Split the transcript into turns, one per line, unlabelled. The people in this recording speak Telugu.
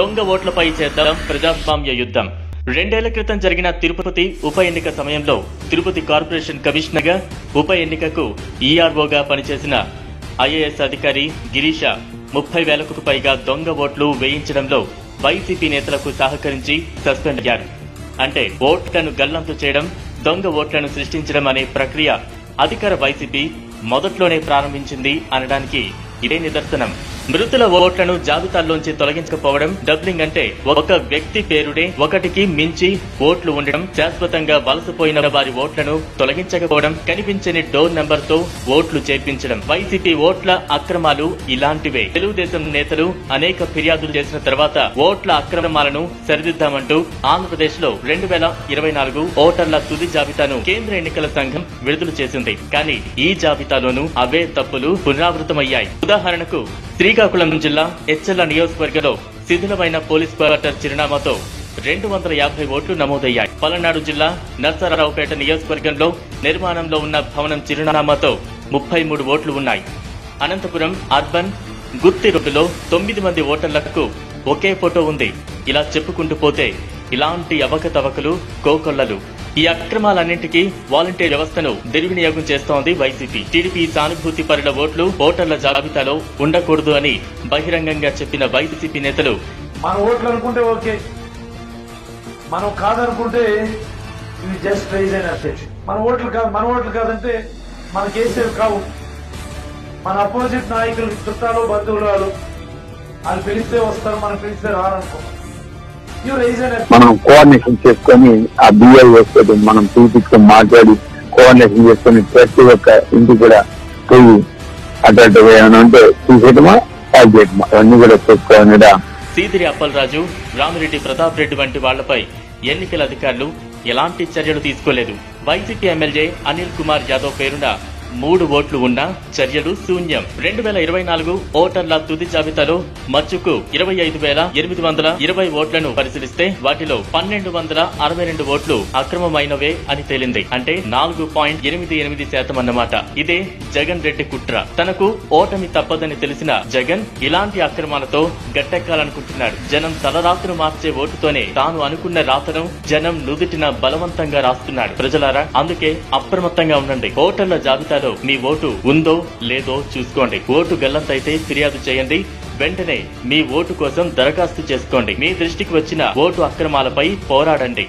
దొంగ ఓట్లపై చేద్దాం ప్రజాస్వామ్య యుద్ధం. 2 ఏళ్ల క్రితం జరిగిన తిరుపతి ఉప ఎన్నిక సమయంలో తిరుపతి కార్పొరేషన్ కమిషనర్ గా ఉప ఎన్నికకు ఈఆర్ఓగా పనిచేసిన ఐఏఎస్ అధికారి గిరీష 30,000కు పైగా దొంగ ఓట్లు వేయించడంలో వైసీపీ నేతలకు సహకరించి సస్పెండ్ అయ్యారు. అంటే ఓట్లను గల్లంతు చేయడం, దొంగ ఓట్లను సృష్టించడం అనే ప్రక్రియ అధికార వైసీపీ మొదట్లోనే ప్రారంభించింది అనడానికి ఇదే నిదర్శనం. మృతుల ఓట్లను జాబితాల్లోంచి తొలగించకపోవడం, డబ్లింగ్ అంటే ఒక వ్యక్తి పేరునే ఒకటికి మించి ఓట్లు ఉండడం, శాశ్వతంగా వలసపోయిన వారి ఓట్లను తొలగించకపోవడం, కనిపించని డోర్ నెంబర్ తో ఓట్లు చేర్పించడం. వైసీపీ ఓట్ల అక్రమాలు ఇలాంటివే. తెలుగుదేశం నేతలు అనేక ఫిర్యాదులు చేసిన తర్వాత ఓట్ల అక్రమాలను సరిదిద్దామంటూ ఆంధ్రప్రదేశ్ లో 2024 ఓటర్ల తుది జాబితాను కేంద్ర ఎన్నికల సంఘం విడుదల చేసింది. కానీ ఈ జాబితాలోనూ అవే తప్పులు పునరావృతమయ్యాయి. ఉదాహరణకు శ్రీకాకుళం జిల్లా ఎచ్చెర్ల నియోజకవర్గంలో శిథిలమైన పోలీస్ క్వార్టర్ చిరునామాతో 250 ఓట్లు నమోదయ్యాయి. పలనాడు జిల్లా నర్సరావుపేట నియోజకవర్గంలో నిర్మాణంలో ఉన్న భవనం చిరునామాతో 33 ఓట్లు ఉన్నాయి. అనంతపురం అర్బన్ గుత్తి రోడ్డులో 9 మంది ఓటర్లకు ఒకే ఫోటో ఉంది. ఇలా చెప్పుకుంటూ పోతే ఇలాంటి అవకతవకలు, కోకొల్లలు. ఈ అక్రమాలన్నింటికీ వాలంటీర్ వ్యవస్థను దుర్వినియోగం చేస్తోంది వైసీపీ. టీడీపీ సానుభూతి పరుల ఓట్లు ఓటర్ల జాబితాలో ఉండకూడదు అని బహిరంగంగా చెప్పిన వైసీపీ నేతలు,
మన ఓట్లు అనుకుంటే ఓకే, మనం కాదనుకుంటే ఇవి జస్ట్ రైజ్ అయిన అసెట్. మన ఓట్లు కాదంటే మన కేసీఆర్ కావు. మన అపోజిట్ నాయకులు చుట్టాలు, బంధువులు వాళ్ళు పిలిస్తే వస్తారు, మనం పిలిస్తే రారనుకో.
మనం కోఆర్డినేషన్ చేసుకొని ఆ బిఐఎస్ మనం చూపించుకొని మాట్లాడి కోఆర్డినేషన్ చేసుకొని ప్రతి ఒక్క ఇంటికి కూడా పోయి అటు ఏమైనా ఉంటే చూసేయటమా, కాల్ చేయటమా, అవన్నీ కూడా చేసుకోవాలనేదా.
సీదిరి అప్పలరాజు, రామిరెడ్డి ప్రతాప్ రెడ్డి వంటి వాళ్లపై ఎన్నికల అధికారులు ఎలాంటి చర్యలు తీసుకోలేదు. వైసీపీ ఎమ్మెల్యే అనిల్ కుమార్ యాదవ్ పేరున 3 ఓట్లు ఉన్నా చర్యలు శూన్యం. 2024 ఓటర్ల తుది జాబితాలో మచ్చుకు 25,820 ఓట్లను పరిశీలిస్తే వాటిలో 1,262 ఓట్లు అక్రమమైనవే అని తేలింది. అంటే 4.88% అన్నమాట. ఇదే జగన్ రెడ్డి కుట్ర. తనకు ఓటమి తప్పదని తెలిసిన జగన్ ఇలాంటి అక్రమాలతో గట్టెక్కాలనుకుంటున్నాడు. జనం తలరాతను మార్చే ఓటుతోనే తాను అనుకున్న రాతను జనం నుదుటిన బలవంతంగా రాస్తున్నాడు. ప్రజలారా, అందుకే అప్రమత్తంగా ఉండండి. ఓటర్ల జాబితా మీ ఓటు ఉందో లేదో చూసుకోండి. ఓటు గల్లంతైతే ఫిర్యాదు చేయండి. వెంటనే మీ ఓటు కోసం దరఖాస్తు చేసుకోండి. మీ దృష్టికి వచ్చిన ఓటు అక్రమాలపై పోరాడండి.